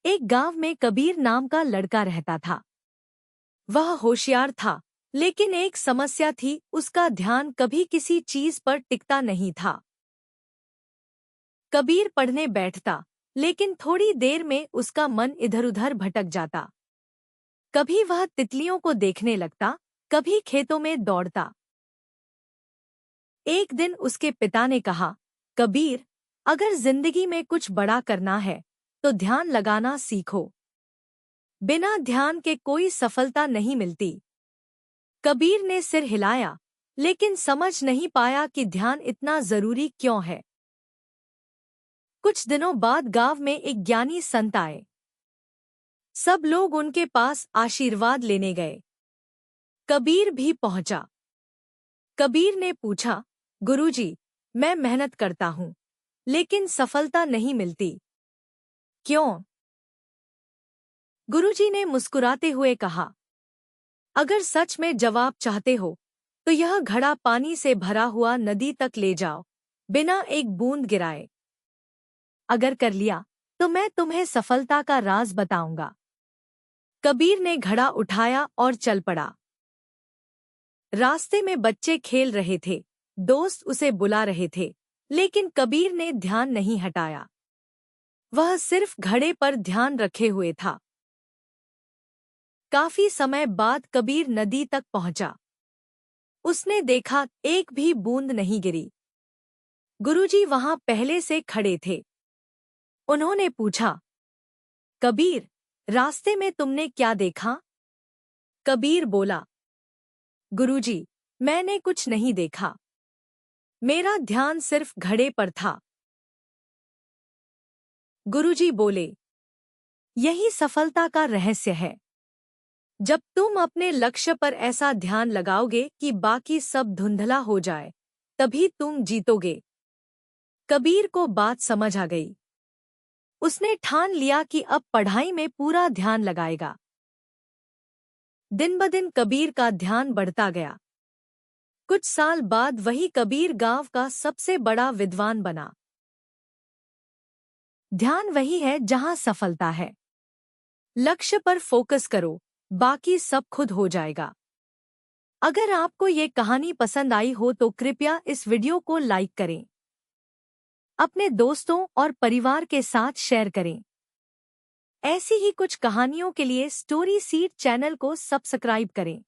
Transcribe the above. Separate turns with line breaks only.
एक गांव में कबीर नाम का लड़का रहता था। वह होशियार था, लेकिन एक समस्या थी, उसका ध्यान कभी किसी चीज पर टिकता नहीं था। कबीर पढ़ने बैठता, लेकिन थोड़ी देर में उसका मन इधर-उधर भटक जाता। कभी वह तितलियों को देखने लगता, कभी खेतों में दौड़ता। एक दिन उसके पिता ने कहा, कबीर, अगर जिंदगी में कुछ बड़ा करना है, तो ध्यान लगाना सीखो। बिना ध्यान के कोई सफलता नहीं मिलती। कबीर ने सिर हिलाया, लेकिन समझ नहीं पाया कि ध्यान इतना जरूरी क्यों है। कुछ दिनों बाद गांव में एक ज्ञानी संत आए। सब लोग उनके पास आशीर्वाद लेने गए। कबीर भी पहुंचा। कबीर ने पूछा, गुरुजी, मैं मेहनत करता हूँ, लेकिन सफलता नहीं मिलती, क्यों? गुरुजी ने मुस्कुराते हुए कहा, अगर सच में जवाब चाहते हो, तो यह घड़ा पानी से भरा हुआ नदी तक ले जाओ, बिना एक बूंद गिराए। अगर कर लिया, तो मैं तुम्हें सफलता का राज बताऊंगा। कबीर ने घड़ा उठाया और चल पड़ा। रास्ते में बच्चे खेल रहे थे, दोस्त उसे बुला रहे थे, लेकिन कबीर ने ध्यान नहीं हटाया। वह सिर्फ घड़े पर ध्यान रखे हुए था। काफी समय बाद कबीर नदी तक पहुंचा। उसने देखा, एक भी बूंद नहीं गिरी। गुरुजी वहां पहले से खड़े थे। उन्होंने पूछा, कबीर, रास्ते में तुमने क्या देखा? कबीर बोला, गुरुजी, मैंने कुछ नहीं देखा। मेरा ध्यान सिर्फ घड़े पर था। गुरुजी बोले, यही सफलता का रहस्य है। जब तुम अपने लक्ष्य पर ऐसा ध्यान लगाओगे कि बाकी सब धुंधला हो जाए, तभी तुम जीतोगे। कबीर को बात समझ आ गई। उसने ठान लिया कि अब पढ़ाई में पूरा ध्यान लगाएगा। दिन ब दिन कबीर का ध्यान बढ़ता गया। कुछ साल बाद वही कबीर गांव का सबसे बड़ा विद्वान बना। ध्यान वही है जहां सफलता है। लक्ष्य पर फोकस करो, बाकी सब खुद हो जाएगा। अगर आपको ये कहानी पसंद आई हो तो कृपया इस वीडियो को लाइक करें, अपने दोस्तों और परिवार के साथ शेयर करें। ऐसी ही कुछ कहानियों के लिए स्टोरी सीड चैनल को सब्सक्राइब करें।